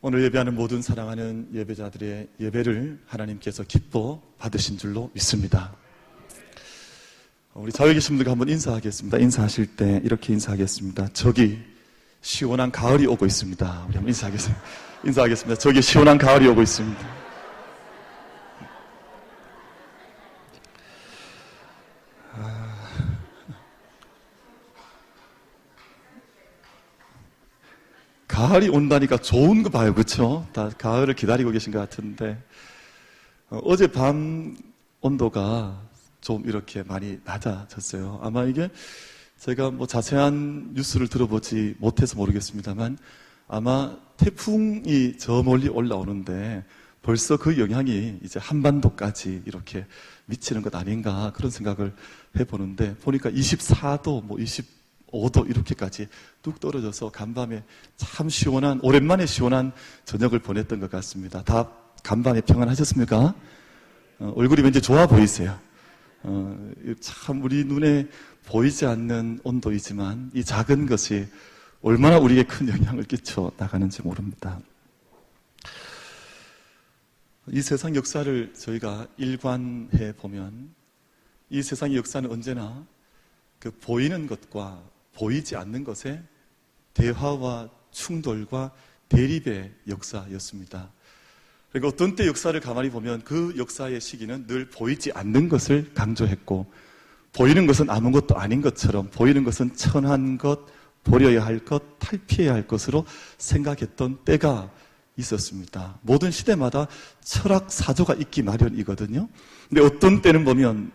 오늘 예배하는 모든 사랑하는 예배자들의 예배를 하나님께서 기뻐 받으신 줄로 믿습니다. 우리 좌우에 계신 분들과 한번 인사하겠습니다. 인사하실 때 이렇게 인사하겠습니다. 저기 시원한 가을이 오고 있습니다. 우리 한번 인사하겠습니다. 저기 시원한 가을이 오고 있습니다. 가을이 온다니까 좋은 거 봐요. 그렇죠? 다 가을을 기다리고 계신 것 같은데 어제 밤 온도가 좀 이렇게 많이 낮아졌어요. 아마 이게 제가 뭐 자세한 뉴스를 들어보지 못해서 모르겠습니다만 아마 태풍이 저 멀리 올라오는데 벌써 그 영향이 이제 한반도까지 이렇게 미치는 것 아닌가 그런 생각을 해보는데 보니까 24도, 뭐 25도 이렇게까지 뚝 떨어져서 간밤에 참 시원한, 오랜만에 시원한 저녁을 보냈던 것 같습니다. 다 간밤에 평안하셨습니까? 얼굴이 왠지 좋아 보이세요. 참 우리 눈에 보이지 않는 온도이지만 이 작은 것이 얼마나 우리에게 큰 영향을 끼쳐 나가는지 모릅니다. 이 세상 역사를 저희가 일관해 보면 이 세상의 역사는 언제나 그 보이는 것과 보이지 않는 것의 대화와 충돌과 대립의 역사였습니다. 그리고 어떤 때 역사를 가만히 보면 그 역사의 시기는 늘 보이지 않는 것을 강조했고 보이는 것은 아무것도 아닌 것처럼 보이는 것은 천한 것, 버려야 할 것, 탈피해야 할 것으로 생각했던 때가 있었습니다. 모든 시대마다 철학 사조가 있기 마련이거든요. 근데 어떤 때는 보면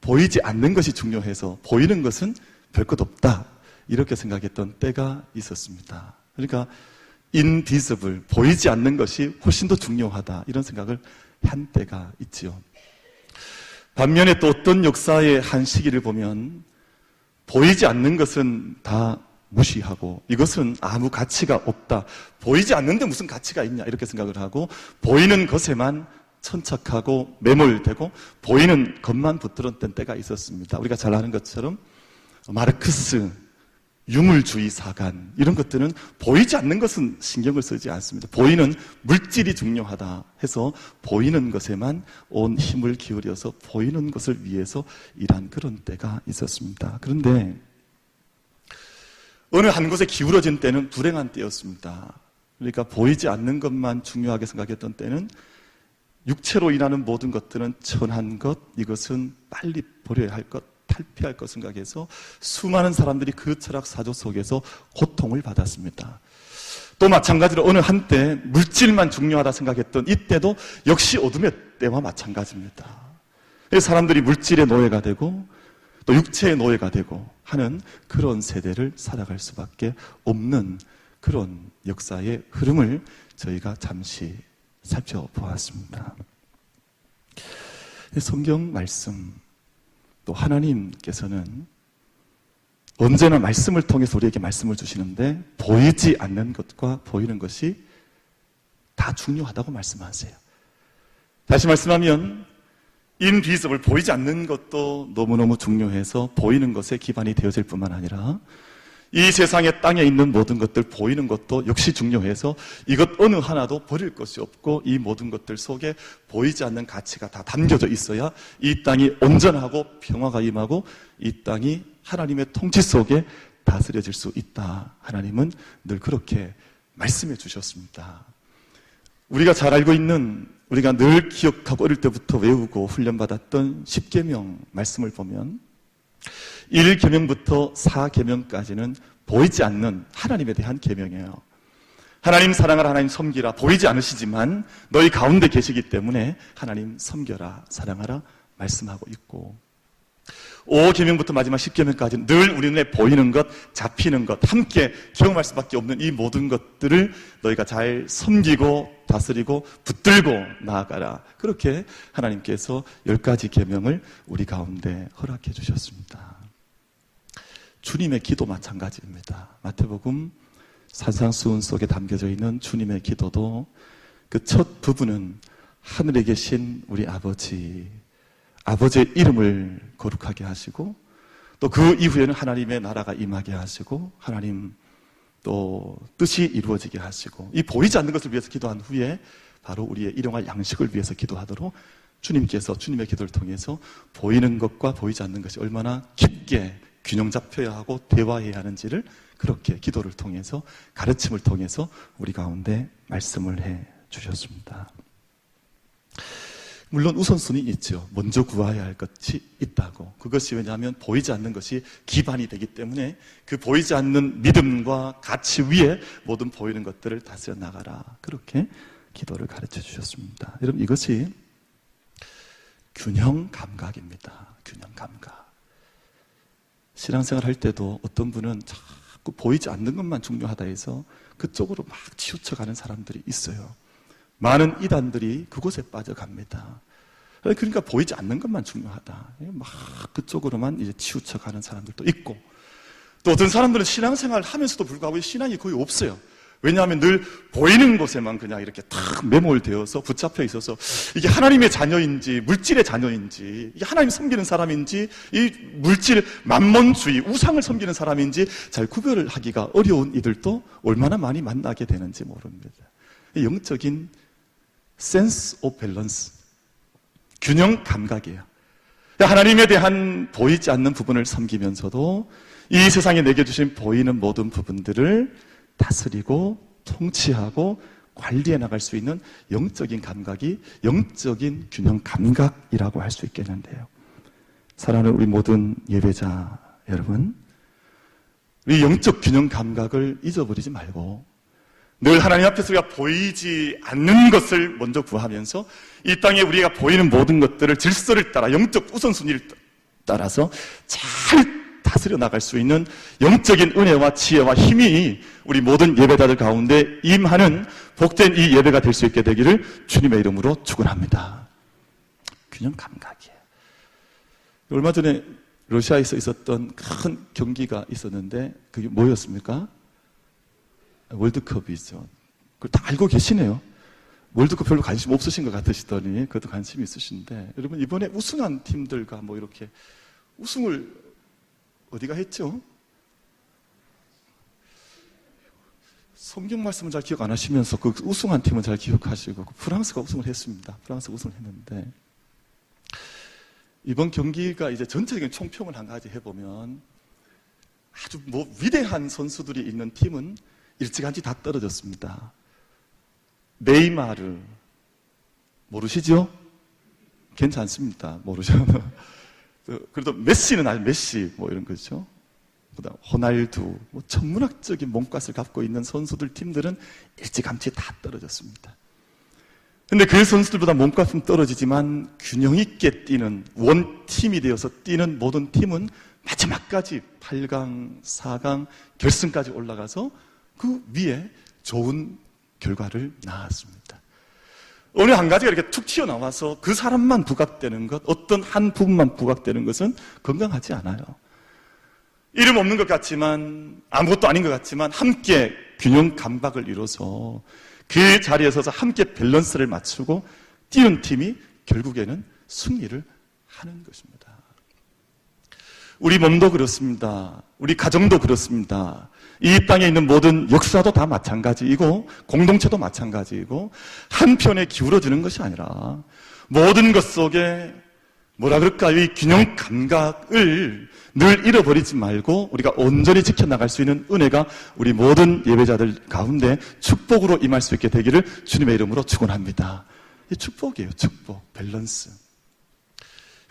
보이지 않는 것이 중요해서 보이는 것은 별것 없다 이렇게 생각했던 때가 있었습니다. 그러니까 invisible, 보이지 않는 것이 훨씬 더 중요하다 이런 생각을 한 때가 있지요. 반면에 또 어떤 역사의 한 시기를 보면 보이지 않는 것은 다 무시하고 이것은 아무 가치가 없다, 보이지 않는데 무슨 가치가 있냐 이렇게 생각을 하고 보이는 것에만 천착하고 매몰되고 보이는 것만 붙들었던 때가 있었습니다. 우리가 잘 아는 것처럼 마르크스, 유물주의 사관 이런 것들은 보이지 않는 것은 신경을 쓰지 않습니다. 보이는 물질이 중요하다 해서 보이는 것에만 온 힘을 기울여서 보이는 것을 위해서 일한 그런 때가 있었습니다. 그런데 어느 한 곳에 기울어진 때는 불행한 때였습니다. 그러니까 보이지 않는 것만 중요하게 생각했던 때는 육체로 인하는 모든 것들은 천한 것, 이것은 빨리 버려야 할 것, 탈피할 것 생각해서 수많은 사람들이 그 철학 사조 속에서 고통을 받았습니다. 또 마찬가지로 어느 한때 물질만 중요하다 생각했던 이때도 역시 어둠의 때와 마찬가지입니다. 사람들이 물질의 노예가 되고 또 육체의 노예가 되고 하는 그런 세대를 살아갈 수밖에 없는 그런 역사의 흐름을 저희가 잠시 살펴보았습니다. 성경 말씀, 또 하나님께서는 언제나 말씀을 통해서 우리에게 말씀을 주시는데 보이지 않는 것과 보이는 것이 다 중요하다고 말씀하세요. 다시 말씀하면 invisible, 보이지 않는 것도 너무너무 중요해서 보이는 것에 기반이 되어질 뿐만 아니라 이 세상의 땅에 있는 모든 것들, 보이는 것도 역시 중요해서 이것 어느 하나도 버릴 것이 없고 이 모든 것들 속에 보이지 않는 가치가 다 담겨져 있어야 이 땅이 온전하고 평화가 임하고 이 땅이 하나님의 통치 속에 다스려질 수 있다. 하나님은 늘 그렇게 말씀해 주셨습니다. 우리가 잘 알고 있는, 우리가 늘 기억하고 어릴 때부터 외우고 훈련받았던 10계명 말씀을 보면 1계명부터 4계명까지는 보이지 않는 하나님에 대한 계명이에요. 하나님 사랑하라, 하나님 섬기라. 보이지 않으시지만 너희 가운데 계시기 때문에 하나님 섬겨라, 사랑하라 말씀하고 있고 5계명부터 마지막 10계명까지는 늘 우리 눈에 보이는 것, 잡히는 것, 함께 경험할 수밖에 없는 이 모든 것들을 너희가 잘 섬기고 다스리고 붙들고 나아가라. 그렇게 하나님께서 10가지 계명을 우리 가운데 허락해 주셨습니다. 주님의 기도 마찬가지입니다. 마태복음 산상수훈 속에 담겨져 있는 주님의 기도도 그 첫 부분은 하늘에 계신 우리 아버지의 이름을 거룩하게 하시고 또 그 이후에는 하나님의 나라가 임하게 하시고 하나님 또 뜻이 이루어지게 하시고, 이 보이지 않는 것을 위해서 기도한 후에 바로 우리의 일용할 양식을 위해서 기도하도록 주님께서 주님의 기도를 통해서 보이는 것과 보이지 않는 것이 얼마나 깊게 균형 잡혀야 하고 대화해야 하는지를 그렇게 기도를 통해서, 가르침을 통해서 우리 가운데 말씀을 해 주셨습니다. 물론 우선순위 있죠. 먼저 구해야 할 것이 있다고. 그것이 왜냐하면 보이지 않는 것이 기반이 되기 때문에 그 보이지 않는 믿음과 가치 위에 모든 보이는 것들을 다스려 나가라. 그렇게 기도를 가르쳐 주셨습니다. 여러분, 이것이 균형 감각입니다. 균형 감각. 신앙생활 할 때도 어떤 분은 자꾸 보이지 않는 것만 중요하다 해서 그쪽으로 막 치우쳐가는 사람들이 있어요. 많은 이단들이 그곳에 빠져갑니다. 그러니까 보이지 않는 것만 중요하다. 막 그쪽으로만 이제 치우쳐가는 사람들도 있고, 또 어떤 사람들은 신앙생활 하면서도 불구하고 신앙이 거의 없어요. 왜냐하면 늘 보이는 것에만 그냥 이렇게 탁 매몰되어서 붙잡혀 있어서 이게 하나님의 자녀인지 물질의 자녀인지, 이게 하나님 섬기는 사람인지, 이 물질 만몬주의 우상을 섬기는 사람인지 잘 구별을 하기가 어려운 이들도 얼마나 많이 만나게 되는지 모릅니다. 영적인 sense of balance, 균형 감각이에요. 하나님에 대한 보이지 않는 부분을 섬기면서도 이 세상에 내게 주신 보이는 모든 부분들을 다스리고 통치하고 관리해 나갈 수 있는 영적인 감각이 영적인 균형 감각이라고 할 수 있겠는데요. 사랑하는 우리 모든 예배자 여러분, 우리 영적 균형 감각을 잊어버리지 말고 늘 하나님 앞에서 우리가 보이지 않는 것을 먼저 구하면서 이 땅에 우리가 보이는 모든 것들을 질서를 따라, 영적 우선순위를 따라서 잘 다스려 나갈 수 있는 영적인 은혜와 지혜와 힘이 우리 모든 예배자들 가운데 임하는 복된 이 예배가 될 수 있게 되기를 주님의 이름으로 축원합니다. 균형 감각이에요. 얼마 전에 러시아에서 있었던 큰 경기가 있었는데 그게 뭐였습니까? 월드컵이죠. 그걸 다 알고 계시네요. 월드컵 별로 관심 없으신 것 같으시더니 그것도 관심이 있으신데, 여러분 이번에 우승한 팀들과 뭐 이렇게 우승을 어디가 했죠? 성경 말씀은 잘 기억 안 하시면서 그 우승한 팀은 잘 기억하시고, 프랑스가 우승을 했습니다. 프랑스가 우승을 했는데, 이번 경기가 이제 전체적인 총평을 한 가지 해보면 아주 위대한 선수들이 있는 팀은 일찌감치 다 떨어졌습니다. 네이마르 모르시죠? 괜찮습니다. 모르셔도. 그래도 메시는 아주 메시 뭐 이런 거죠. 그다음 호날두, 천문학적인 몸값을 갖고 있는 선수들 팀들은 일찌감치 다 떨어졌습니다. 근데 그 선수들보다 몸값은 떨어지지만 균형 있게 뛰는 원팀이 되어서 뛰는 모든 팀은 마지막까지 8강, 4강, 결승까지 올라가서 그 위에 좋은 결과를 낳았습니다. 어느 한 가지가 이렇게 툭 튀어나와서 그 사람만 부각되는 것, 어떤 한 부분만 부각되는 것은 건강하지 않아요. 이름 없는 것 같지만, 아무것도 아닌 것 같지만 함께 균형 감각을 이뤄서 그 자리에 서서 함께 밸런스를 맞추고 뛰는 팀이 결국에는 승리를 하는 것입니다. 우리 몸도 그렇습니다. 우리 가정도 그렇습니다. 이 땅에 있는 모든 역사도 다 마찬가지이고 공동체도 마찬가지이고 한편에 기울어지는 것이 아니라 모든 것 속에 뭐라 그럴까요? 이 균형 감각을 늘 잃어버리지 말고 우리가 온전히 지켜나갈 수 있는 은혜가 우리 모든 예배자들 가운데 축복으로 임할 수 있게 되기를 주님의 이름으로 축원합니다. 이 축복이에요. 축복, 밸런스.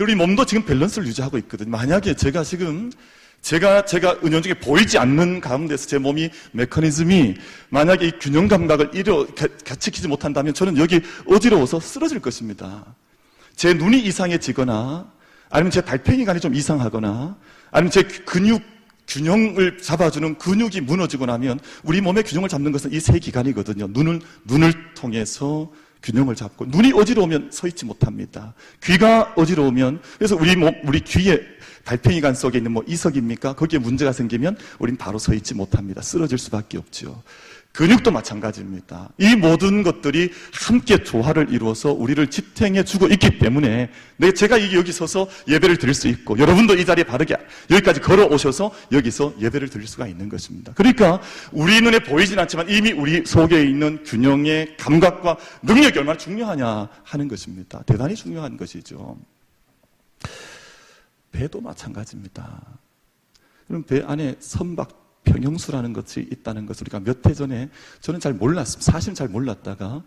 우리 몸도 지금 밸런스를 유지하고 있거든요. 만약에 제가 은연중에 보이지 않는 가운데서 제 몸이 메커니즘이 만약에 이 균형 감각을 갖추지 못한다면 저는 여기 어지러워서 쓰러질 것입니다. 제 눈이 이상해지거나 아니면 제 달팽이관이 좀 이상하거나 아니면 제 근육 균형을 잡아주는 근육이 무너지고 나면 우리 몸의 균형을 잡는 것은 이 세 기관이거든요. 눈을 통해서 균형을 잡고, 눈이 어지러우면 서 있지 못합니다. 귀가 어지러우면, 그래서 우리 귀에 달팽이관 속에 있는 이석입니까? 거기에 문제가 생기면 우린 바로 서 있지 못합니다. 쓰러질 수밖에 없죠. 근육도 마찬가지입니다. 이 모든 것들이 함께 조화를 이루어서 우리를 지탱해 주고 있기 때문에 제가 여기 서서 예배를 드릴 수 있고 여러분도 이 자리에 바르게 여기까지 걸어오셔서 여기서 예배를 드릴 수가 있는 것입니다. 그러니까 우리 눈에 보이진 않지만 이미 우리 속에 있는 균형의 감각과 능력이 얼마나 중요하냐 하는 것입니다. 대단히 중요한 것이죠. 배도 마찬가지입니다. 그럼 배 안에 선박 평형수라는 것이 있다는 것을 우리가 몇 해 전에 저는 잘 몰랐습니다. 사실은 잘 몰랐다가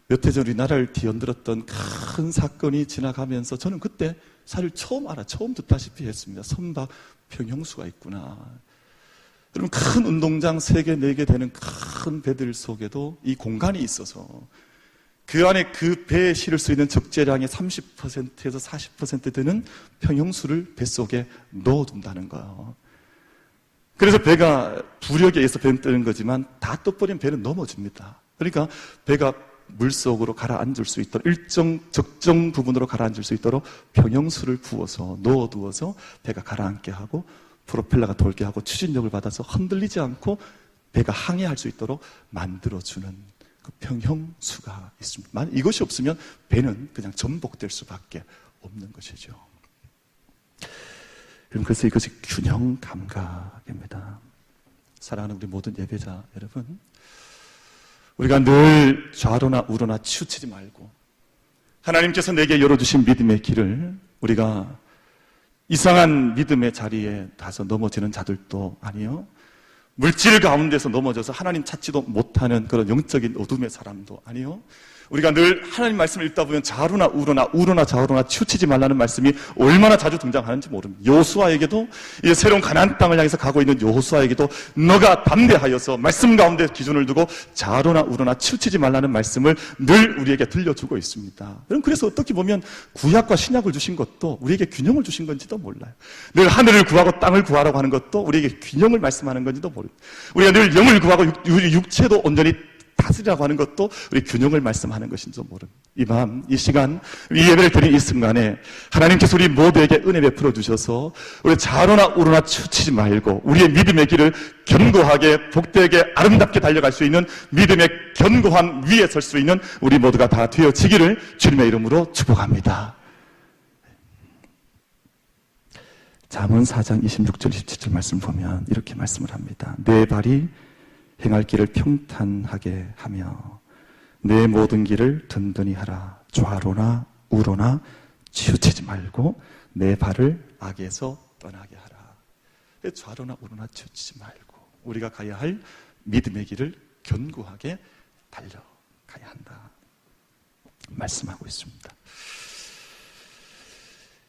몇 해 전 우리나라를 뒤흔들었던 큰 사건이 지나가면서 저는 그때 사실 처음 듣다시피 했습니다. 선박 평형수가 있구나. 여러분 큰 운동장 3개, 4개 되는 큰 배들 속에도 이 공간이 있어서 그 안에 그 배에 실을 수 있는 적재량의 30%에서 40% 되는 평형수를 뱃속에 넣어둔다는 거예요. 그래서 배가 부력에 의해서 배는 뜨는 거지만 다 떠버리면 배는 넘어집니다. 그러니까 배가 물속으로 가라앉을 수 있도록 일정 적정 부분으로 가라앉을 수 있도록 평형수를 부어서 넣어두어서 배가 가라앉게 하고 프로펠러가 돌게 하고 추진력을 받아서 흔들리지 않고 배가 항해할 수 있도록 만들어주는 그 평형수가 있습니다. 이것이 없으면 배는 그냥 전복될 수밖에 없는 것이죠. 그래서 이것이 균형 감각입니다. 사랑하는 우리 모든 예배자 여러분, 우리가 늘 좌로나 우로나 치우치지 말고 하나님께서 내게 열어주신 믿음의 길을 우리가 이상한 믿음의 자리에 가서 넘어지는 자들도 아니요, 물질 가운데서 넘어져서 하나님 찾지도 못하는 그런 영적인 어둠의 사람도 아니요, 우리가 늘 하나님 말씀을 읽다 보면 좌로나 우로나 좌우로나 치우치지 말라는 말씀이 얼마나 자주 등장하는지 모릅니다. 여호수아에게도 이제 새로운 가나안 땅을 향해서 가고 있는 여호수아에게도 너가 담대하여서 말씀 가운데 기준을 두고 좌로나 우로나 치우치지 말라는 말씀을 늘 우리에게 들려주고 있습니다. 여러분 그래서 어떻게 보면 구약과 신약을 주신 것도 우리에게 균형을 주신 건지도 몰라요. 늘 하늘을 구하고 땅을 구하라고 하는 것도 우리에게 균형을 말씀하는 건지도 모릅니다. 우리가 늘 영을 구하고 육체도 온전히 다스리라고 하는 것도 우리 균형을 말씀하는 것인지도 모릅니다. 이 밤, 이 시간, 이 예배를 드린 이 순간에 하나님께서 우리 모두에게 은혜 베풀어 주셔서 우리 좌로나 우로나 치우치지 말고 우리의 믿음의 길을 견고하게 복되게 아름답게 달려갈 수 있는 믿음의 견고한 위에 설 수 있는 우리 모두가 다 되어지기를 주님의 이름으로 축복합니다. 잠언 4장 26절 27절 말씀 보면 이렇게 말씀을 합니다. 내 발이 행할 길을 평탄하게 하며 내 모든 길을 든든히 하라. 좌로나 우로나 치우치지 말고 내 발을 악에서 떠나게 하라. 좌로나 우로나 치우치지 말고 우리가 가야 할 믿음의 길을 견고하게 달려가야 한다 말씀하고 있습니다.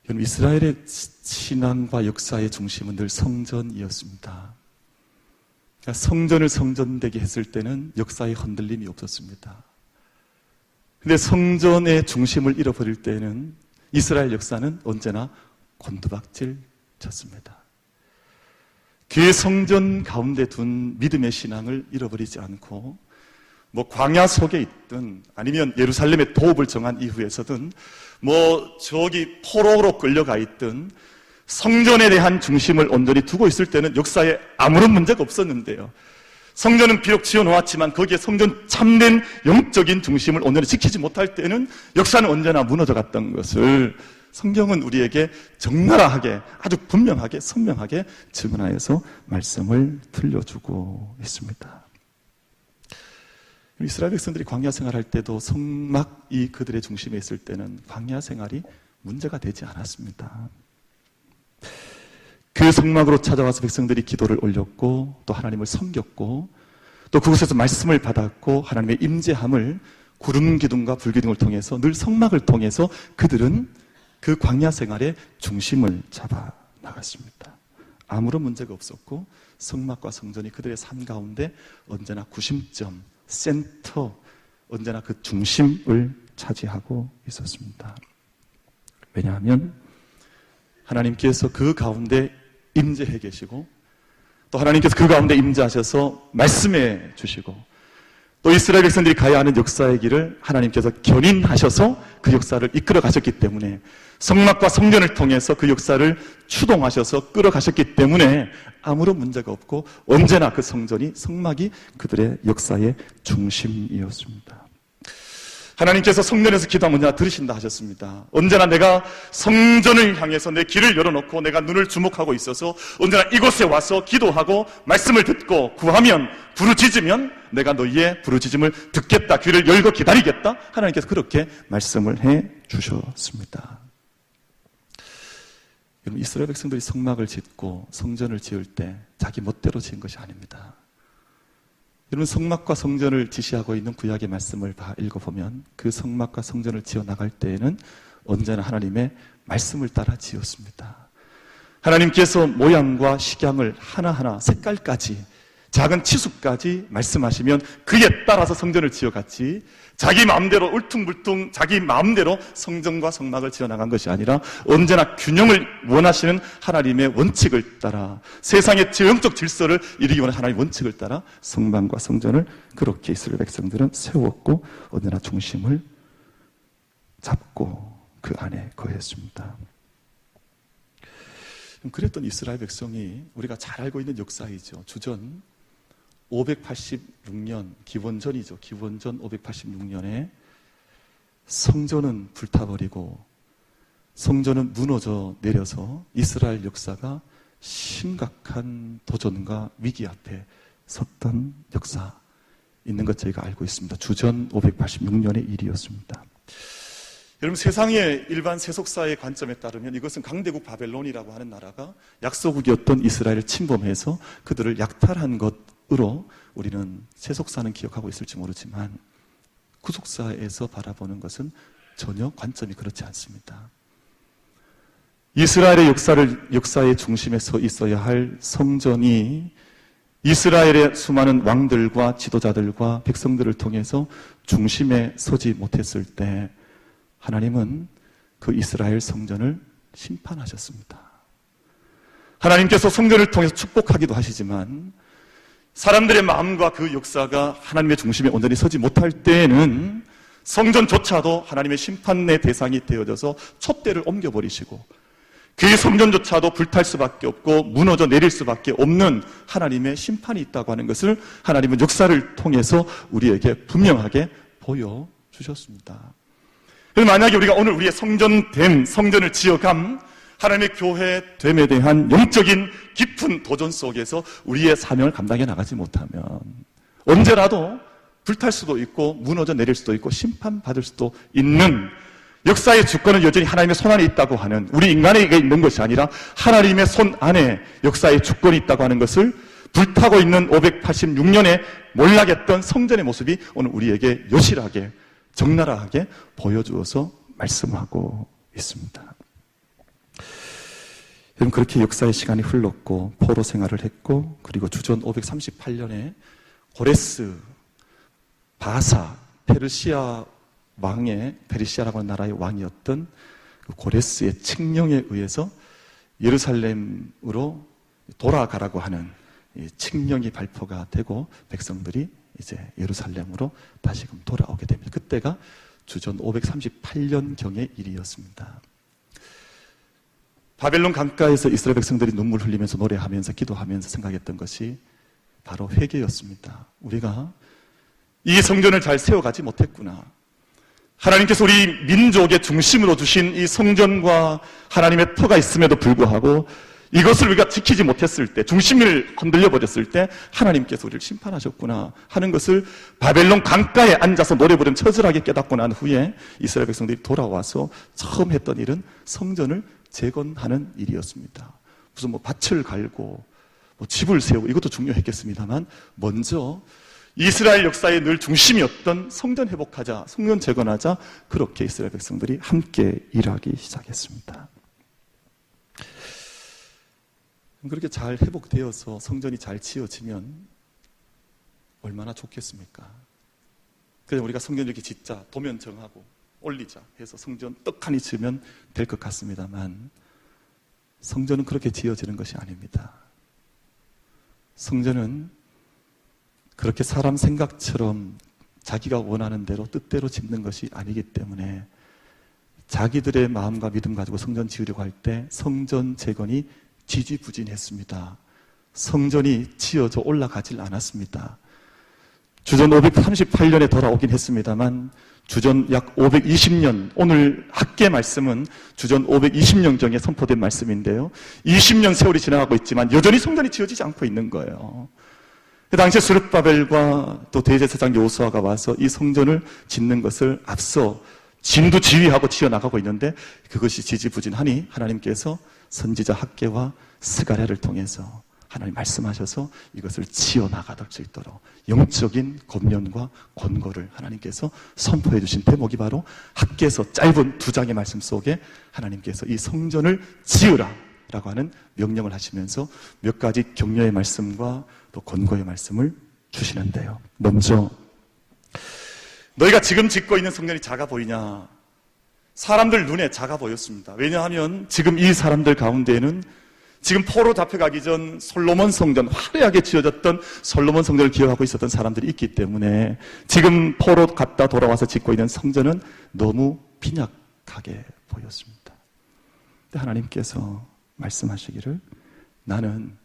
여러분, 이스라엘의 신앙과 역사의 중심은 늘 성전이었습니다. 성전을 성전되게 했을 때는 역사의 흔들림이 없었습니다. 근데 성전의 중심을 잃어버릴 때는 이스라엘 역사는 언제나 곤두박질 쳤습니다. 그 성전 가운데 둔 믿음의 신앙을 잃어버리지 않고 광야 속에 있든 아니면 예루살렘의 도읍을 정한 이후에서든 저기 포로로 끌려가 있든 성전에 대한 중심을 온전히 두고 있을 때는 역사에 아무런 문제가 없었는데요. 성전은 비록 지어놓았지만 거기에 성전 참된 영적인 중심을 온전히 지키지 못할 때는 역사는 언제나 무너져 갔던 것을 성경은 우리에게 적나라하게 아주 분명하게 선명하게 증언하여서 말씀을 들려주고 있습니다. 이스라엘 백성들이 광야 생활할 때도 성막이 그들의 중심에 있을 때는 광야 생활이 문제가 되지 않았습니다. 그 성막으로 찾아와서 백성들이 기도를 올렸고 또 하나님을 섬겼고 또 그곳에서 말씀을 받았고 하나님의 임재함을 구름 기둥과 불 기둥을 통해서 늘 성막을 통해서 그들은 그 광야 생활의 중심을 잡아 나갔습니다. 아무런 문제가 없었고 성막과 성전이 그들의 삶 가운데 언제나 구심점, 센터, 언제나 그 중심을 차지하고 있었습니다. 왜냐하면 하나님께서 그 가운데 임재해 계시고 또 하나님께서 그 가운데 임재하셔서 말씀해 주시고 또 이스라엘 백성들이 가야 하는 역사의 길을 하나님께서 견인하셔서 그 역사를 이끌어 가셨기 때문에, 성막과 성전을 통해서 그 역사를 추동하셔서 끌어가셨기 때문에 아무런 문제가 없고, 언제나 그 성전이, 성막이 그들의 역사의 중심이었습니다. 하나님께서 성전에서 기도하면 언제나 들으신다 하셨습니다. 언제나 내가 성전을 향해서 내 길을 열어놓고 내가 눈을 주목하고 있어서 언제나 이곳에 와서 기도하고 말씀을 듣고 구하면, 부르짖으면 내가 너희의 부르짖음을 듣겠다, 귀를 열고 기다리겠다, 하나님께서 그렇게 말씀을 해 주셨습니다. 여러분, 이스라엘 백성들이 성막을 짓고 성전을 지을 때 자기 멋대로 지은 것이 아닙니다. 여러분, 성막과 성전을 지시하고 있는 구약의 말씀을 다 읽어보면 그 성막과 성전을 지어 나갈 때에는 언제나 하나님의 말씀을 따라 지었습니다. 하나님께서 모양과 식양을 하나하나, 색깔까지, 작은 치수까지 말씀하시면 그에 따라서 성전을 지어갔지, 자기 마음대로 울퉁불퉁 자기 마음대로 성전과 성막을 지어나간 것이 아니라 언제나 균형을 원하시는 하나님의 원칙을 따라, 세상의 영적 질서를 이루기 원하는 하나님의 원칙을 따라 성막과 성전을 그렇게 이스라엘 백성들은 세웠고 언제나 중심을 잡고 그 안에 거했습니다. 그랬던 이스라엘 백성이 우리가 잘 알고 있는 역사이죠. 주전 586년, 기원전이죠. 기원전 586년에 성전은 불타버리고 성전은 무너져 내려서 이스라엘 역사가 심각한 도전과 위기 앞에 섰던 역사 있는 것 저희가 알고 있습니다. 주전 586년의 일이었습니다. 여러분, 세상의 일반 세속사의 관점에 따르면 이것은 강대국 바벨론이라고 하는 나라가 약소국이었던 이스라엘을 침범해서 그들을 약탈한 것으로 우리는 세속사는 기억하고 있을지 모르지만, 구속사에서 바라보는 것은 전혀 관점이 그렇지 않습니다. 이스라엘의 역사의 중심에 서 있어야 할 성전이 이스라엘의 수많은 왕들과 지도자들과 백성들을 통해서 중심에 서지 못했을 때 하나님은 그 이스라엘 성전을 심판하셨습니다. 하나님께서 성전을 통해서 축복하기도 하시지만 사람들의 마음과 그 역사가 하나님의 중심에 온전히 서지 못할 때에는 성전조차도 하나님의 심판의 대상이 되어져서 촛대를 옮겨버리시고 그 성전조차도 불탈 수밖에 없고 무너져 내릴 수밖에 없는 하나님의 심판이 있다고 하는 것을 하나님은 역사를 통해서 우리에게 분명하게 보여주셨습니다. 만약에 우리가 오늘 우리의 성전을 지어감, 하나님의 교회됨에 대한 영적인 깊은 도전 속에서 우리의 사명을 감당해 나가지 못하면 언제라도 불탈 수도 있고 무너져 내릴 수도 있고 심판받을 수도 있는, 역사의 주권은 여전히 하나님의 손 안에 있다고 하는, 우리 인간에게 있는 것이 아니라 하나님의 손 안에 역사의 주권이 있다고 하는 것을 불타고 있는 586년에 몰락했던 성전의 모습이 오늘 우리에게 여실하게, 적나라하게 보여주어서 말씀하고 있습니다. 여러분, 그렇게 역사의 시간이 흘렀고 포로 생활을 했고, 그리고 주전 538년에 고레스 바사, 페르시아라고 하는 나라의 왕이었던 그 고레스의 칙령에 의해서 예루살렘으로 돌아가라고 하는 칙령이 발표가 되고 백성들이 이제 예루살렘으로 다시금 돌아오게 됩니다. 그때가 주전 538년경의 일이었습니다. 바벨론 강가에서 이스라엘 백성들이 눈물 흘리면서 노래하면서 기도하면서 생각했던 것이 바로 회개였습니다. 우리가 이 성전을 잘 세워가지 못했구나. 하나님께서 우리 민족의 중심으로 주신 이 성전과 하나님의 터가 있음에도 불구하고 이것을 우리가 지키지 못했을 때, 중심을 흔들려 버렸을 때 하나님께서 우리를 심판하셨구나 하는 것을 바벨론 강가에 앉아서 노래 부르며 처절하게 깨닫고 난 후에 이스라엘 백성들이 돌아와서 처음 했던 일은 성전을 재건하는 일이었습니다. 무슨 밭을 갈고 집을 세우고 이것도 중요했겠습니다만, 먼저 이스라엘 역사의 늘 중심이었던 성전 회복하자, 성전 재건하자, 그렇게 이스라엘 백성들이 함께 일하기 시작했습니다. 그렇게 잘 회복되어서 성전이 잘 지어지면 얼마나 좋겠습니까? 그냥 우리가 성전 이렇게 짓자, 도면 정하고 올리자 해서 성전 떡하니 지으면 될 것 같습니다만, 성전은 그렇게 지어지는 것이 아닙니다. 성전은 그렇게 사람 생각처럼 자기가 원하는 대로 뜻대로 짓는 것이 아니기 때문에 자기들의 마음과 믿음 가지고 성전 지으려고 할 때 성전 재건이 지지부진했습니다. 성전이 지어져 올라가질 않았습니다. 주전 538년에 돌아오긴 했습니다만 주전 약 520년, 오늘 학계 말씀은 주전 520년경에 선포된 말씀인데요. 20년 세월이 지나가고 있지만 여전히 성전이 지어지지 않고 있는 거예요. 그 당시에 스룹바벨과 또 대제사장 여호수아가 와서 이 성전을 짓는 것을 앞서 진두지휘하고 지어나가고 있는데 그것이 지지부진하니 하나님께서 선지자 학개와 스가랴를 통해서 하나님 말씀하셔서 이것을 지어나가될 수 있도록 영적인 권면과 권고를 하나님께서 선포해 주신 대목이 바로 학개에서 짧은 2장의 말씀 속에 하나님께서 이 성전을 지으라 라고 하는 명령을 하시면서 몇 가지 격려의 말씀과 또 권고의 말씀을 주시는데요. 먼저 너희가 지금 짓고 있는 성전이 작아 보이냐? 사람들 눈에 작아 보였습니다. 왜냐하면 지금 이 사람들 가운데에는 지금 포로 잡혀가기 전 솔로몬 성전, 화려하게 지어졌던 솔로몬 성전을 기억하고 있었던 사람들이 있기 때문에 지금 포로 갔다 돌아와서 짓고 있는 성전은 너무 빈약하게 보였습니다. 근데 하나님께서 말씀하시기를 나는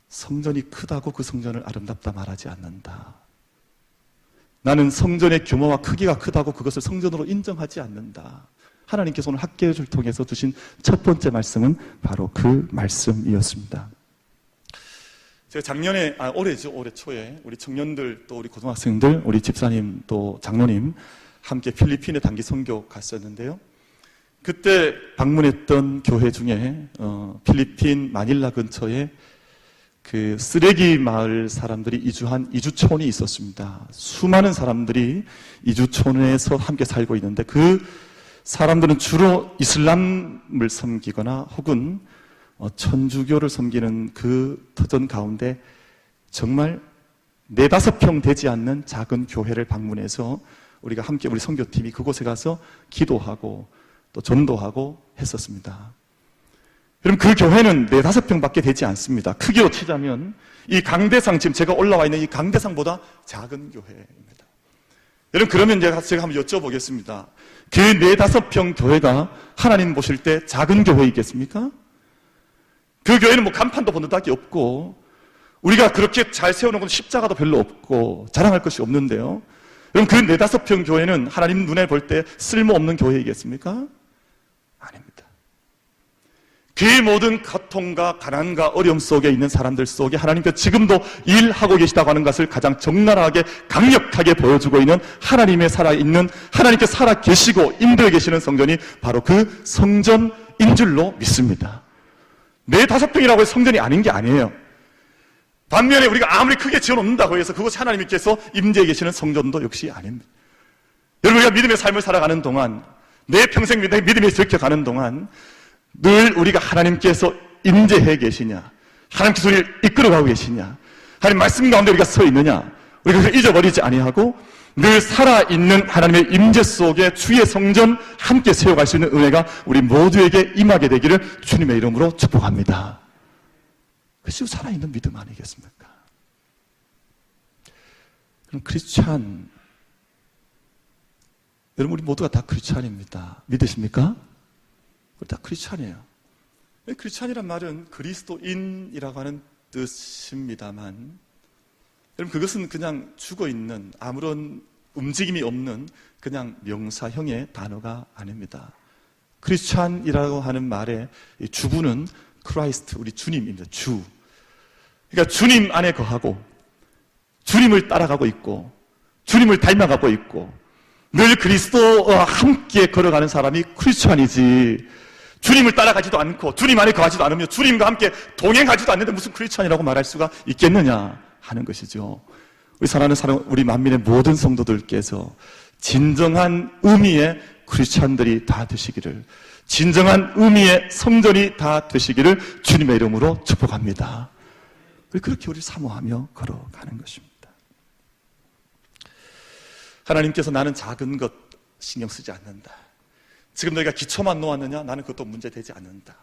성전이 크다고 그 성전을 아름답다 말하지 않는다. 나는 성전의 규모와 크기가 크다고 그것을 성전으로 인정하지 않는다. 하나님께서 오늘 학개를 통해서 주신 첫 번째 말씀은 바로 그 말씀이었습니다. 제가 작년에, 올해죠. 올해 초에 우리 청년들 또 우리 고등학생들, 우리 집사님 또 장로님 함께 필리핀에 단기 선교 갔었는데요. 그때 방문했던 교회 중에 필리핀 마닐라 근처에 그 쓰레기 마을 사람들이 이주한 이주촌이 있었습니다. 수많은 사람들이 이주촌에서 함께 살고 있는데 그 사람들은 주로 이슬람을 섬기거나 혹은 천주교를 섬기는 그 터전 가운데 정말 4-5평 되지 않는 작은 교회를 방문해서 우리가 함께 우리 선교팀이 그곳에 가서 기도하고 또 전도하고 했었습니다. 그럼 그 교회는 4-5평밖에 되지 않습니다. 크기로 치자면 이 강대상, 지금 제가 올라와 있는 이 강대상보다 작은 교회입니다. 여러분, 그러면 제가 한번 여쭤보겠습니다. 그 4-5평 교회가 하나님 보실 때 작은 교회이겠습니까? 그 교회는 뭐 간판도 번듯하게 없고 우리가 그렇게 잘 세워놓은 건 십자가도 별로 없고 자랑할 것이 없는데요. 그럼 그 4-5평 교회는 하나님 눈에 볼 때 쓸모없는 교회이겠습니까? 아닙니다. 그 모든 고통과 가난과 어려움 속에 있는 사람들 속에 하나님께서 지금도 일하고 계시다고 하는 것을 가장 적나라하게 강력하게 보여주고 있는 하나님의 살아있는 하나님께서 살아계시고 인도에 계시는 성전이 바로 그 성전인 줄로 믿습니다. 4-5평이라고 해서 성전이 아닌 게 아니에요. 반면에 우리가 아무리 크게 지어놓는다고 해서 그것이 하나님께서 임재해 계시는 성전도 역시 아닙니다. 여러분, 우리가 믿음의 삶을 살아가는 동안 내 평생 믿음에 지켜가는 동안 늘 우리가 하나님께서 임재해 계시냐, 하나님께서 우리를 이끌어가고 계시냐, 하나님 말씀 가운데 우리가 서 있느냐, 우리가 그걸 잊어버리지 아니하고 늘 살아있는 하나님의 임재 속에 주의 성전 함께 세워갈 수 있는 은혜가 우리 모두에게 임하게 되기를 주님의 이름으로 축복합니다. 그것이 살아있는 믿음 아니겠습니까? 그럼 크리스찬, 여러분 우리 모두가 다 크리스찬입니다. 믿으십니까? 우리 다 크리스찬이에요. 크리스찬이란 말은 그리스도인이라고 하는 뜻입니다만 여러분 그것은 그냥 죽어있는 아무런 움직임이 없는 그냥 명사형의 단어가 아닙니다. 크리스찬이라고 하는 말의 주부는 크라이스트, 우리 주님입니다. 주. 그러니까 주님 안에 거하고 주님을 따라가고 있고 주님을 닮아가고 있고 늘 그리스도와 함께 걸어가는 사람이 크리스찬이지, 주님을 따라가지도 않고 주님 안에 거하지도 않으며 주님과 함께 동행하지도 않는데 무슨 크리스찬이라고 말할 수가 있겠느냐 하는 것이죠. 우리 사랑하는 사람, 우리 만민의 모든 성도들께서 진정한 의미의 크리스찬들이 다 되시기를, 진정한 의미의 성전이 다 되시기를 주님의 이름으로 축복합니다. 그렇게 우리 사모하며 걸어가는 것입니다. 하나님께서 나는 작은 것 신경 쓰지 않는다. 지금 너희가 기초만 놓았느냐? 나는 그것도 문제되지 않는다.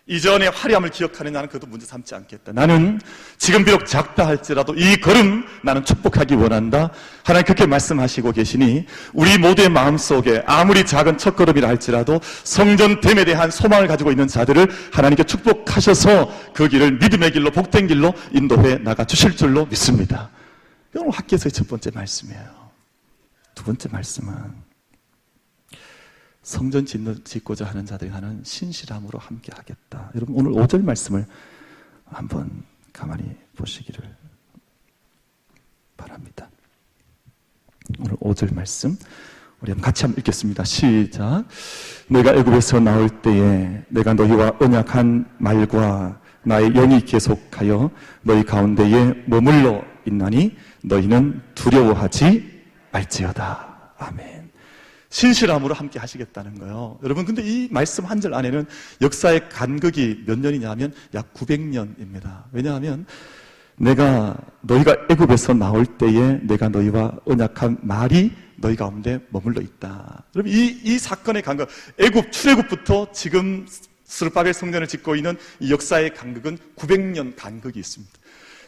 이전의 화려함을 기억하는 나는 그것도 문제 삼지 않겠다. 나는 지금 비록 작다 할지라도 이 걸음 나는 축복하기 원한다. 하나님 그렇게 말씀하시고 계시니 우리 모두의 마음속에 아무리 작은 첫걸음이라 할지라도 성전됨에 대한 소망을 가지고 있는 자들을 하나님께 축복하셔서 그 길을 믿음의 길로 복된 길로 인도해 나가 주실 줄로 믿습니다. 오늘 학교에서의 첫 번째 말씀이에요. 두 번째 말씀은 성전 짓고자 하는 자들이 하는 신실함으로 함께 하겠다. 여러분 오늘 5절 말씀을 한번 가만히 보시기를 바랍니다. 오늘 5절 말씀 우리 같이 한번 읽겠습니다. 시작. 내가 애굽에서 나올 때에 내가 너희와 언약한 말과 나의 영이 계속하여 너희 가운데에 머물러 있나니 너희는 두려워하지 말지어다. 아멘. 신실함으로 함께 하시겠다는 거예요. 여러분 근데 이 말씀 한 절 안에는 역사의 간극이 몇 년이냐 하면 약 900년입니다. 왜냐하면 너희가 애굽에서 나올 때에 내가 너희와 언약한 말이 너희 가운데 머물러 있다. 여러분 이 사건의 간극, 애굽 출애굽부터 지금 스룹바벨 성전을 짓고 있는 이 역사의 간극은 900년 간극이 있습니다.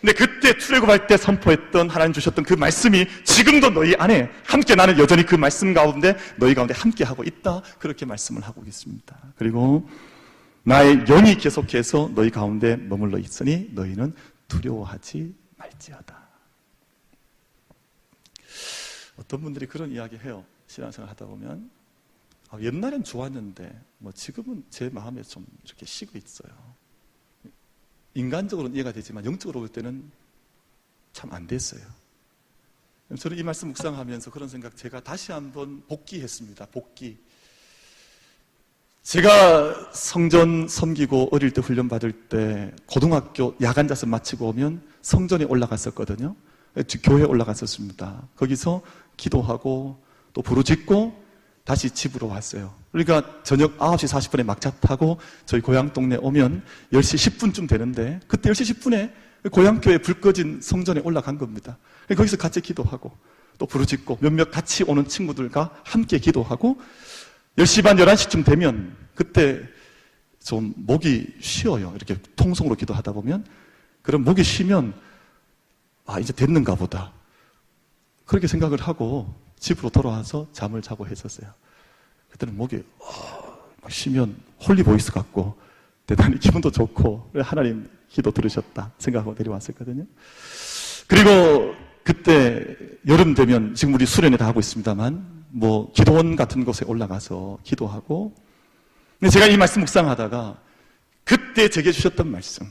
근데 그때 출애굽할 때 선포했던 하나님 주셨던 그 말씀이 지금도 너희 안에 함께 나는 여전히 그 말씀 가운데 너희 가운데 함께 하고 있다. 그렇게 말씀을 하고 있습니다. 그리고 나의 영이 계속해서 너희 가운데 머물러 있으니 너희는 두려워하지 말지어다. 어떤 분들이 그런 이야기 해요. 신앙생활 하다 보면 옛날엔 좋았는데 지금은 제 마음에 좀 이렇게 식어 있어요. 인간적으로는 이해가 되지만 영적으로 볼 때는 참 안 됐어요. 저는 이 말씀 묵상하면서 그런 생각 제가 다시 한번 복기했습니다. 복기. 제가 성전 섬기고 어릴 때 훈련 받을 때 고등학교 야간 자습 마치고 오면 성전에 올라갔었거든요. 교회에 올라갔었습니다. 거기서 기도하고 또 부르짖고 다시 집으로 왔어요. 그러니까 저녁 9시 40분에 막차 타고 저희 고향 동네 오면 10시 10분쯤 되는데 그때 10시 10분에 고향교회 불 꺼진 성전에 올라간 겁니다. 거기서 같이 기도하고 또 부르짖고 몇몇 같이 오는 친구들과 함께 기도하고 10시 반 11시쯤 되면 그때 좀 목이 쉬어요. 이렇게 통성으로 기도하다 보면 그럼 목이 쉬면 이제 됐는가 보다. 그렇게 생각을 하고 집으로 돌아와서 잠을 자고 했었어요. 그때는 목이 쉬면 홀리보이스 같고 대단히 기분도 좋고 하나님 기도 들으셨다 생각하고 내려왔었거든요. 그리고 그때 여름 되면 지금 우리 수련회 다 하고 있습니다만 기도원 같은 곳에 올라가서 기도하고 근데 제가 이 말씀 묵상하다가 그때 제게 주셨던 말씀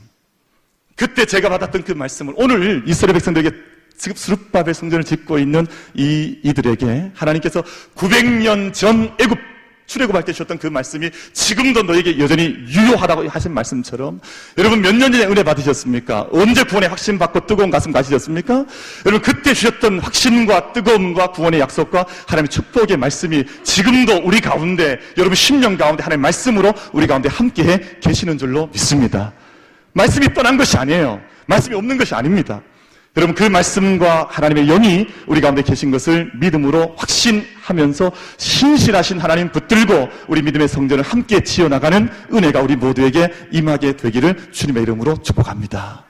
그때 제가 받았던 그 말씀을 오늘 이스라엘 백성들에게 지금 스룹바벨 성전을 짓고 있는 이들에게 하나님께서 900년 전 애굽 출애굽할 때 주셨던 그 말씀이 지금도 너에게 여전히 유효하다고 하신 말씀처럼 여러분 몇 년 전에 은혜 받으셨습니까? 언제 구원의 확신 받고 뜨거운 가슴 가지셨습니까? 여러분 그때 주셨던 확신과 뜨거움과 구원의 약속과 하나님의 축복의 말씀이 지금도 우리 가운데 여러분 10년 가운데 하나님의 말씀으로 우리 가운데 함께해 계시는 줄로 믿습니다. 말씀이 떠난 것이 아니에요. 말씀이 없는 것이 아닙니다. 여러분 그 말씀과 하나님의 영이 우리 가운데 계신 것을 믿음으로 확신하면서 신실하신 하나님 붙들고 우리 믿음의 성전을 함께 지어나가는 은혜가 우리 모두에게 임하게 되기를 주님의 이름으로 축복합니다.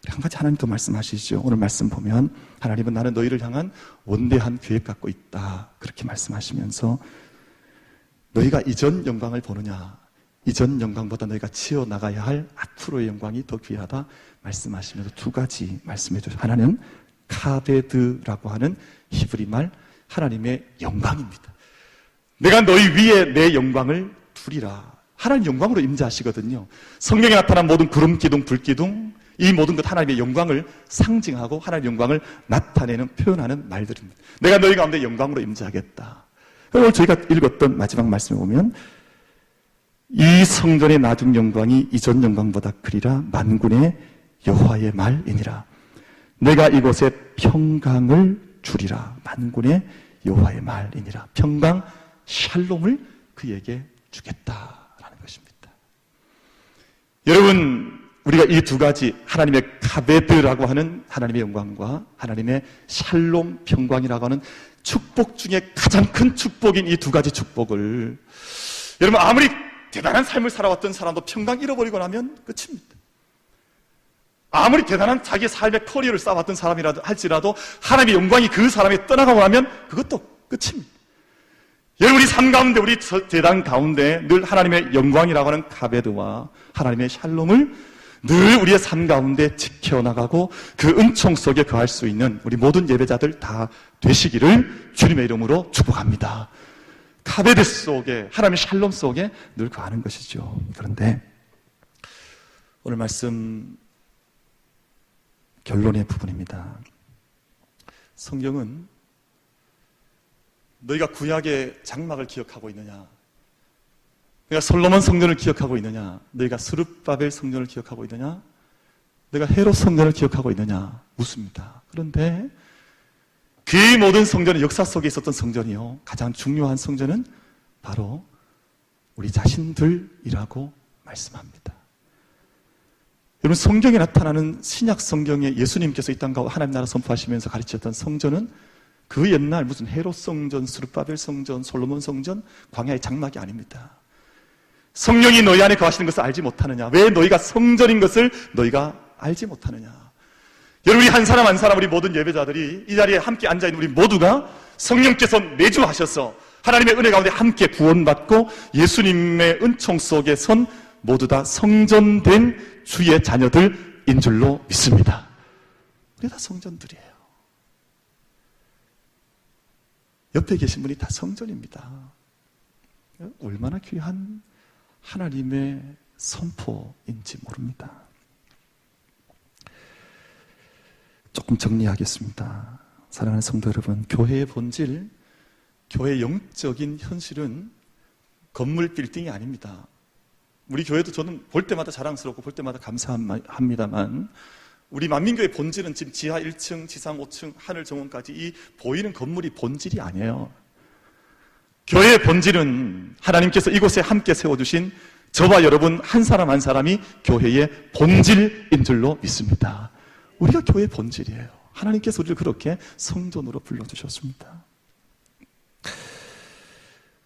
한 가지 하나님 또 말씀하시죠. 오늘 말씀 보면 하나님은 나는 너희를 향한 원대한 계획 갖고 있다 그렇게 말씀하시면서 너희가 이전 영광을 보느냐 이전 영광보다 너희가 지어나가야 할 앞으로의 영광이 더 귀하다 말씀하시면서 두 가지 말씀해 주셔서 하나는 카베드라고 하는 히브리 말 하나님의 영광입니다. 내가 너희 위에 내 영광을 두리라. 하나님 영광으로 임재하시거든요. 성경에 나타난 모든 구름 기둥, 불 기둥 이 모든 것 하나님의 영광을 상징하고 하나님의 영광을 나타내는 표현하는 말들입니다. 내가 너희 가운데 영광으로 임재하겠다. 오늘 저희가 읽었던 마지막 말씀에 보면 이 성전의 나중 영광이 이전 영광보다 크리라 만군의 여호와의 말이니라. 내가 이곳에 평강을 주리라. 만군의 여호와의 말이니라. 평강, 샬롬을 그에게 주겠다라는 것입니다. 여러분 우리가 이 두 가지 하나님의 카베드라고 하는 하나님의 영광과 하나님의 샬롬 평강이라고 하는 축복 중에 가장 큰 축복인 이 두 가지 축복을 여러분 아무리 대단한 삶을 살아왔던 사람도 평강 잃어버리고 나면 끝입니다. 아무리 대단한 자기 삶의 커리어를 쌓아왔던 사람이라도 할지라도 하나님의 영광이 그 사람이 떠나가고 나면 그것도 끝입니다. 여러분, 우리 삶 가운데, 우리 재단 가운데 늘 하나님의 영광이라고 하는 카베드와 하나님의 샬롬을 늘 우리의 삶 가운데 지켜나가고 그 은총 속에 거할 수 있는 우리 모든 예배자들 다 되시기를 주님의 이름으로 축복합니다. 카베드 속에, 하나님의 샬롬 속에 늘 거하는 것이죠. 그런데 오늘 말씀 결론의 부분입니다. 성경은 너희가 구약의 장막을 기억하고 있느냐? 너희가 솔로몬 성전을 기억하고 있느냐? 너희가 스룹바벨 성전을 기억하고 있느냐? 너희가 헤롯 성전을 기억하고 있느냐? 묻습니다. 그런데 그 모든 성전은 역사 속에 있었던 성전이요, 가장 중요한 성전은 바로 우리 자신들이라고 말씀합니다. 여러분, 성경에 나타나는 신약 성경에 예수님께서 이 땅과 하나님 나라 선포하시면서 가르쳤던 성전은 그 옛날 무슨 헤롯 성전, 스룹바벨 성전, 솔로몬 성전, 광야의 장막이 아닙니다. 성령이 너희 안에 거하시는 것을 알지 못하느냐? 왜 너희가 성전인 것을 너희가 알지 못하느냐? 여러분, 우리 한 사람 한 사람, 우리 모든 예배자들이 이 자리에 함께 앉아있는 우리 모두가 성령께서 내주하셔서 하나님의 은혜 가운데 함께 구원받고 예수님의 은총 속에 선 모두 다 성전된 주의 자녀들인 줄로 믿습니다. 우리 다 성전들이에요. 옆에 계신 분이 다 성전입니다. 얼마나 귀한 하나님의 선포인지 모릅니다. 조금 정리하겠습니다. 사랑하는 성도 여러분, 교회의 본질, 교회의 영적인 현실은 건물 빌딩이 아닙니다. 우리 교회도 저는 볼 때마다 자랑스럽고 볼 때마다 감사합니다만, 우리 만민교회 본질은 지금 지하 1층, 지상 5층, 하늘 정원까지 이 보이는 건물이 본질이 아니에요. 교회의 본질은 하나님께서 이곳에 함께 세워주신 저와 여러분 한 사람 한 사람이 교회의 본질인 줄로 믿습니다. 우리가 교회의 본질이에요. 하나님께서 우리를 그렇게 성전으로 불러주셨습니다.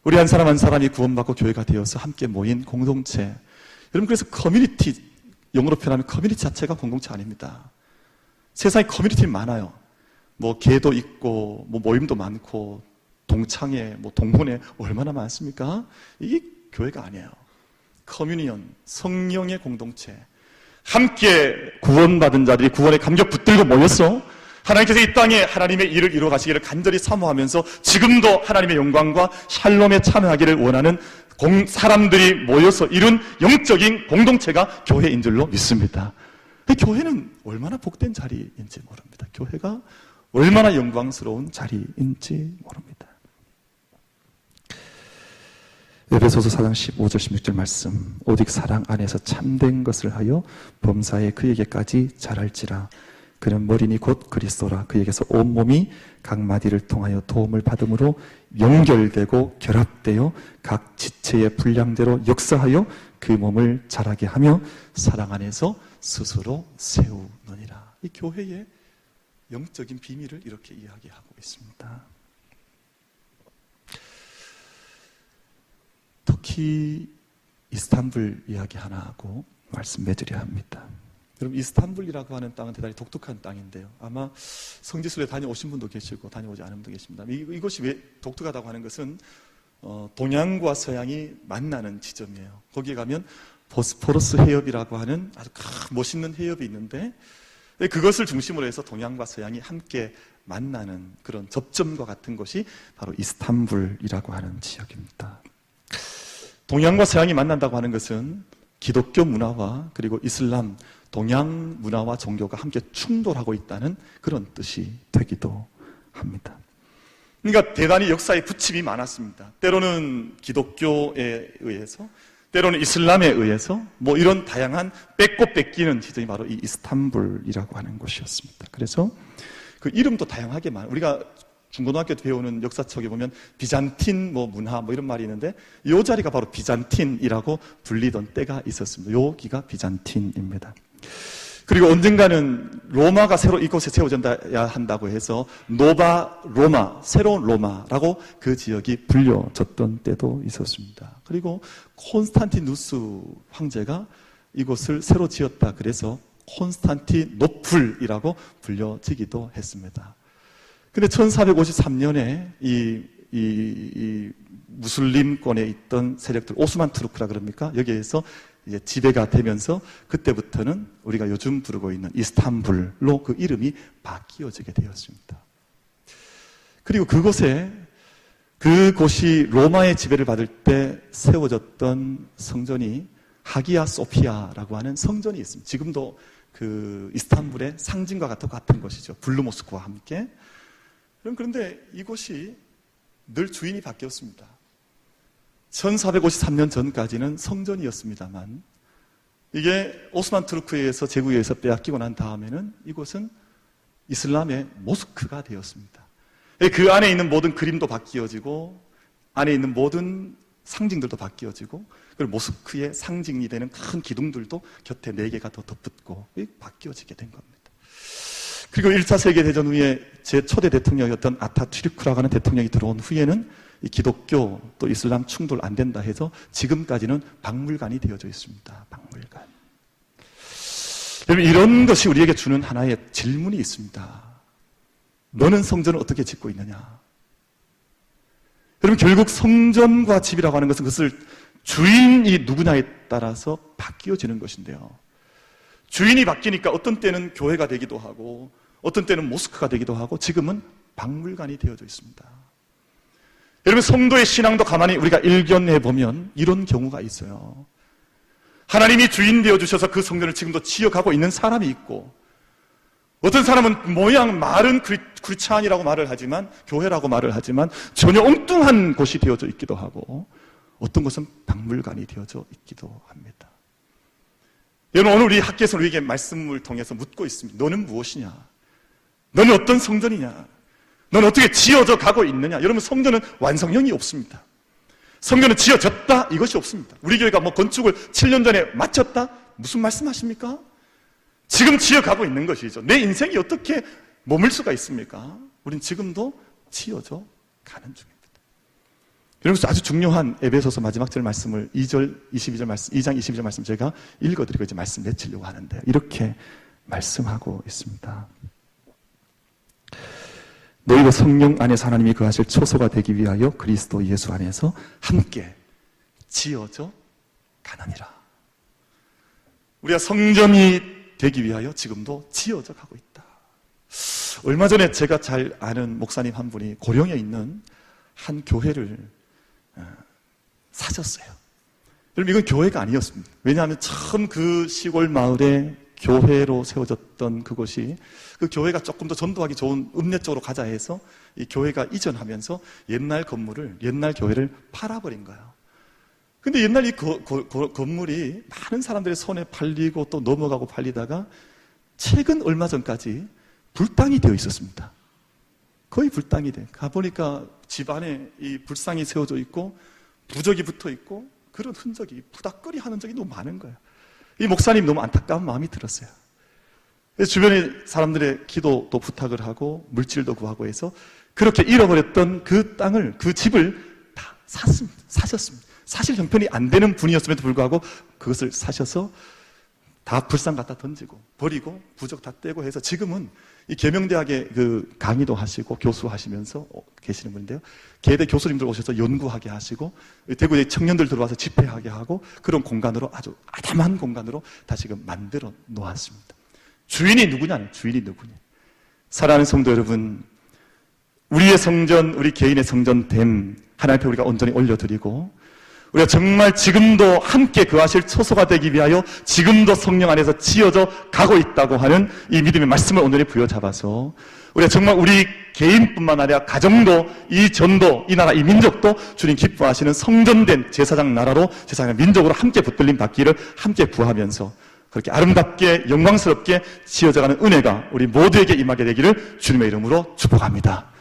우리 한 사람 한 사람이 구원받고 교회가 되어서 함께 모인 공동체. 여러분, 그래서 커뮤니티, 영어로 표현하면 커뮤니티 자체가 공동체 아닙니다. 세상에 커뮤니티는 많아요. 뭐 개도 있고 뭐 모임도 많고 동창회, 뭐 동문회 얼마나 많습니까? 이게 교회가 아니에요. 커뮤니언, 성령의 공동체. 함께 구원받은 자들이 구원의 감격 붙들고 모였어. 하나님께서 이 땅에 하나님의 일을 이루어 가시기를 간절히 사모하면서 지금도 하나님의 영광과 샬롬에 참여하기를 원하는 사람들이 모여서 이룬 영적인 공동체가 교회인 줄로 믿습니다. 교회는 얼마나 복된 자리인지 모릅니다. 교회가 얼마나 영광스러운 자리인지 모릅니다. 에베소서 4장 15절 16절 말씀, 오직 사랑 안에서 참된 것을 하여 범사에 그에게까지 자랄지라. 그는 머리니 곧 그리스도라. 그에게서 온몸이 각 마디를 통하여 도움을 받음으로 연결되고 결합되어 각 지체의 분량대로 역사하여 그 몸을 자라게 하며 사랑 안에서 스스로 세우느니라. 이 교회의 영적인 비밀을 이렇게 이야기하고 있습니다. 터키 이스탄불 이야기 하나 하고 말씀 맺으려 합니다. 여러분, 이스탄불이라고 하는 땅은 대단히 독특한 땅인데요. 아마 성지순례 다녀오신 분도 계시고 다녀오지 않은 분도 계십니다. 이곳이 왜 독특하다고 하는 것은 동양과 서양이 만나는 지점이에요. 거기에 가면 보스포러스 해협이라고 하는 아주 멋있는 해협이 있는데 그것을 중심으로 해서 동양과 서양이 함께 만나는 그런 접점과 같은 곳이 바로 이스탄불이라고 하는 지역입니다. 동양과 서양이 만난다고 하는 것은 기독교 문화와 그리고 이슬람, 동양 문화와 종교가 함께 충돌하고 있다는 그런 뜻이 되기도 합니다. 그러니까 대단히 역사의 부침이 많았습니다. 때로는 기독교에 의해서, 때로는 이슬람에 의해서 뭐 이런 다양한 뺏고 뺏기는 지점이 바로 이 이스탄불이라고 하는 곳이었습니다. 그래서 그 이름도 다양하게 우리가 중고등학교 때 배우는 역사책에 보면 비잔틴 문화 이런 말이 있는데 이 자리가 바로 비잔틴이라고 불리던 때가 있었습니다. 여기가 비잔틴입니다. 그리고 언젠가는 로마가 새로 이곳에 세워져야 한다고 해서 노바 로마, 새로운 로마라고 그 지역이 불려졌던 때도 있었습니다. 그리고 콘스탄티누스 황제가 이곳을 새로 지었다 그래서 콘스탄티노플이라고 불려지기도 했습니다. 근데 1453년에 이 무슬림권에 있던 세력들, 오스만 투르크라 그럽니까? 여기에서 이제 지배가 되면서 그때부터는 우리가 요즘 부르고 있는 이스탄불로 그 이름이 바뀌어지게 되었습니다. 그리고 그곳이 로마의 지배를 받을 때 세워졌던 성전이 하기야 소피아라고 하는 성전이 있습니다. 지금도 그 이스탄불의 상징과 같은 것이죠. 블루 모스크와 함께. 그런데 이곳이 늘 주인이 바뀌었습니다. 1453년 전까지는 성전이었습니다만 이게 오스만 투르크에 의해서 제국에 의해서 빼앗기고 난 다음에는 이곳은 이슬람의 모스크가 되었습니다. 그 안에 있는 모든 그림도 바뀌어지고 안에 있는 모든 상징들도 바뀌어지고 그리고 모스크의 상징이 되는 큰 기둥들도 곁에 4개가 더 덧붙고 바뀌어지게 된 겁니다. 그리고 1차 세계대전 후에 제 초대 대통령이었던 아타투르크라고 하는 대통령이 들어온 후에는 이 기독교 또 이슬람 충돌 안 된다 해서 지금까지는 박물관이 되어져 있습니다. 박물관. 여러분, 이런 것이 우리에게 주는 하나의 질문이 있습니다. 너는 성전을 어떻게 짓고 있느냐? 여러분, 결국 성전과 집이라고 하는 것은 그것을 주인이 누구냐에 따라서 바뀌어지는 것인데요. 주인이 바뀌니까 어떤 때는 교회가 되기도 하고 어떤 때는 모스크가 되기도 하고 지금은 박물관이 되어져 있습니다. 여러분, 성도의 신앙도 가만히 우리가 일견해 보면 이런 경우가 있어요. 하나님이 주인 되어주셔서 그 성전을 지금도 지어가고 있는 사람이 있고 어떤 사람은 말은 크리스찬이라고 말을 하지만 교회라고 말을 하지만 전혀 엉뚱한 곳이 되어져 있기도 하고 어떤 곳은 박물관이 되어져 있기도 합니다. 여러분, 오늘 우리 학교에서 우리에게 말씀을 통해서 묻고 있습니다. 너는 무엇이냐? 너는 어떤 성전이냐? 너는 어떻게 지어져 가고 있느냐? 여러분, 성전은 완성형이 없습니다. 성전은 지어졌다? 이것이 없습니다. 우리 교회가 건축을 7년 전에 마쳤다? 무슨 말씀하십니까? 지금 지어가고 있는 것이죠. 내 인생이 어떻게 머물 수가 있습니까? 우린 지금도 지어져 가는 중입니다. 여러분, 아주 중요한 에베소서 마지막 절 말씀을 2장 22절 말씀 제가 읽어드리고 이제 말씀 맺히려고 하는데 이렇게 말씀하고 있습니다. 너희가 성령 안에서 하나님이 거하실 초소가 되기 위하여 그리스도 예수 안에서 함께 지어져 가느니라. 우리가 성전이 되기 위하여 지금도 지어져 가고 있다. 얼마 전에 제가 잘 아는 목사님 한 분이 고령에 있는 한 교회를 사셨어요. 여러분, 이건 교회가 아니었습니다. 왜냐하면 처음 그 시골 마을에 교회로 세워졌던 그곳이 그 교회가 조금 더 전도하기 좋은 읍내 쪽으로 가자 해서 이 교회가 이전하면서 옛날 교회를 팔아버린 거예요. 근데 옛날 이 건물이 많은 사람들의 손에 팔리고 또 넘어가고 팔리다가 최근 얼마 전까지 불당이 되어 있었습니다. 거의 불당이 돼. 가보니까 집안에 이 불상이 세워져 있고 부적이 붙어 있고 그런 흔적이 부닥거리 하는 적이 너무 많은 거예요. 이 목사님 너무 안타까운 마음이 들었어요. 주변에 사람들의 기도도 부탁을 하고 물질도 구하고 해서 그렇게 잃어버렸던 그 땅을, 그 집을 다 사셨습니다. 사실 형편이 안 되는 분이었음에도 불구하고 그것을 사셔서 다 불상 갖다 던지고 버리고 부적 다 떼고 해서 지금은 이 계명대학에 그 강의도 하시고 교수하시면서 계시는 분인데요. 계대 교수님들 오셔서 연구하게 하시고 대구에 청년들 들어와서 집회하게 하고 그런 공간으로 아주 아담한 공간으로 다시금 만들어 놓았습니다. 주인이 누구냐? 주인이 누구냐? 사랑하는 성도 여러분, 우리의 성전, 우리 개인의 성전됨 하나님 앞에 우리가 온전히 올려드리고 우리가 정말 지금도 함께 거하실 초소가 되기 위하여 지금도 성령 안에서 지어져 가고 있다고 하는 이 믿음의 말씀을 온전히 부여잡아서 우리가 정말 우리 개인뿐만 아니라 가정도 이 전도, 이 나라, 이 민족도 주님 기뻐하시는 성전된 제사장 나라로 제사장 민족으로 함께 붙들림 받기를 함께 구하면서 그렇게 아름답게 영광스럽게 지어져가는 은혜가 우리 모두에게 임하게 되기를 주님의 이름으로 축복합니다.